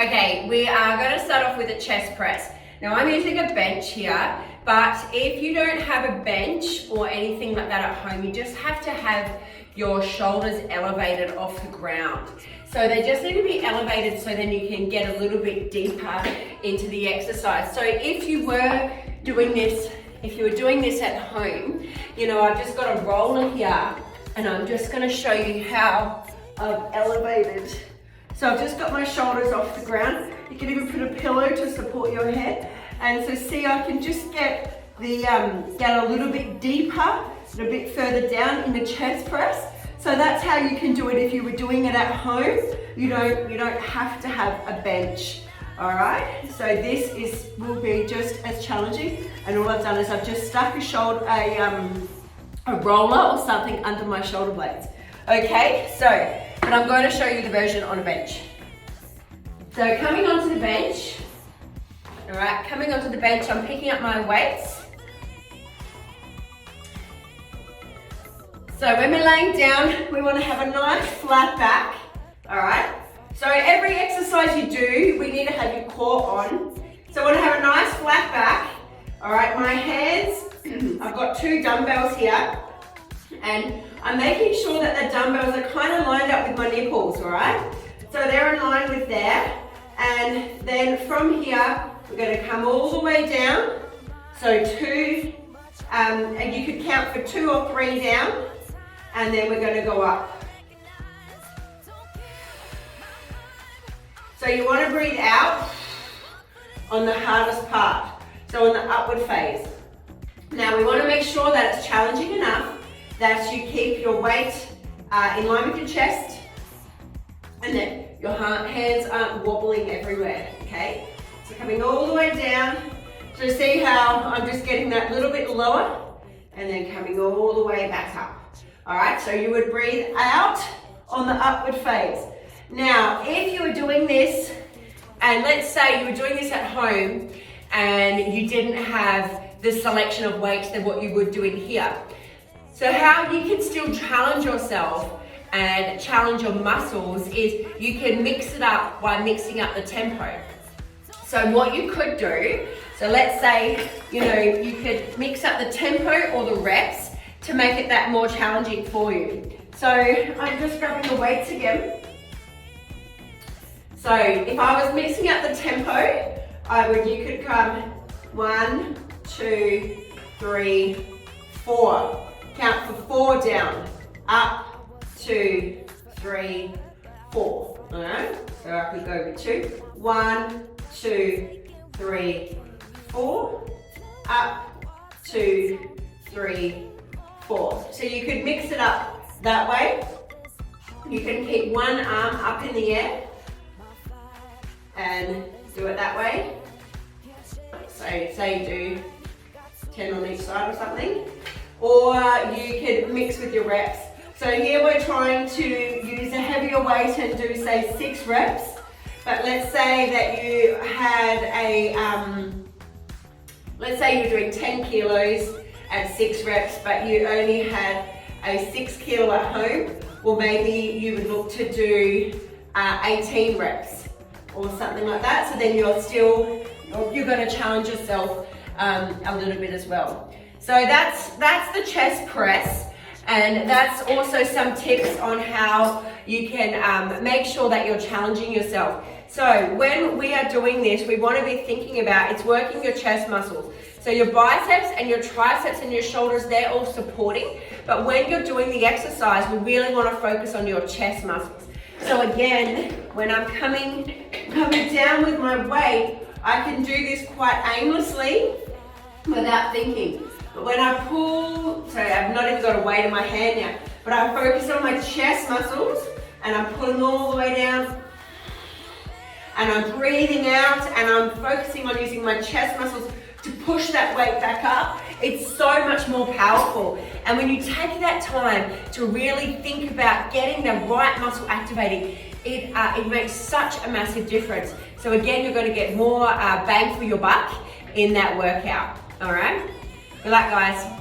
Okay, we are going to start off with a chest press. Now I'm using a bench here, but if you don't have a bench or anything like that at home, you just have to have your shoulders elevated off the ground. So they just need to be elevated so then you can get a little bit deeper into the exercise. So if you were doing this at home, you know, I've just got a roller here and I'm just going to show you how I've elevated. So I've just got my shoulders off the ground. You can even put a pillow to support your head. And so see, I can just get a little bit deeper and a bit further down in the chest press. So that's how you can do it if you were doing it at home. You don't have to have a bench. All right, so this will be just as challenging. And all I've done is I've just stuck a roller or something under my shoulder blades. Okay, so, but I'm going to show you the version on a bench. So coming onto the bench, all right, coming onto the bench, I'm picking up my weights. So when we're laying down, we want to have a nice flat back, all right? So every exercise you do, we need to have your core on. So I want to have a nice flat back, all right? My hands, I've got 2 dumbbells here, and I'm making sure that the dumbbells are kind of lined up with my nipples, all right? So they're in line with there, and then from here, we're going to come all the way down. So 2, and you could count for 2 or 3 down, and then we're going to go up. So you want to breathe out on the hardest part, so on the upward phase. Now we want to make sure that it's challenging enough that you keep your weight in line with your chest and that your hands aren't wobbling everywhere, okay? So coming all the way down, so see how I'm just getting that little bit lower and then coming all the way back up. All right, so you would breathe out on the upward phase. Now, if you were doing this, and let's say you were doing this at home and you didn't have the selection of weights than what you would do in here. So how you can still challenge yourself and challenge your muscles is you can mix it up by mixing up the tempo. So what you could do, so let's say, you know, you could mix up the tempo or the reps to make it that more challenging for you. So I'm just grabbing the weights again. So if I was mixing up the tempo, you could come 1, 2, 3, 4. Count for 4 down. Up, 2, 3, 4. All right, so I could go with 2. 1, 2, 3, 4. Up, 2, 3, 4. So you could mix it up that way. You can keep one arm up in the air and do it that way. So say you do 10 on each side or something. Or you could mix with your reps. So here we're trying to use a heavier weight and do say 6 reps. But let's say that you had let's say you're doing 10 kilos at 6 reps, but you only had a 6 kilo at home. Well, maybe you would look to do 18 reps or something like that. So then you're going to challenge yourself a little bit as well. So that's the chest press, and that's also some tips on how you can make sure that you're challenging yourself. So when we are doing this, we want to be thinking about it's working your chest muscles. So your biceps and your triceps and your shoulders, they're all supporting. But when you're doing the exercise, we really want to focus on your chest muscles. So again, when I'm coming down with my weight, I can do this quite aimlessly without thinking. But when I pull, so I've not even got a weight in my hand now, but I focus on my chest muscles and I'm pulling all the way down and I'm breathing out and I'm focusing on using my chest muscles to push that weight back up. It's so much more powerful. And when you take that time to really think about getting the right muscle activating, it makes such a massive difference. So again, you're going to get more bang for your buck in that workout. All right? Good luck, guys.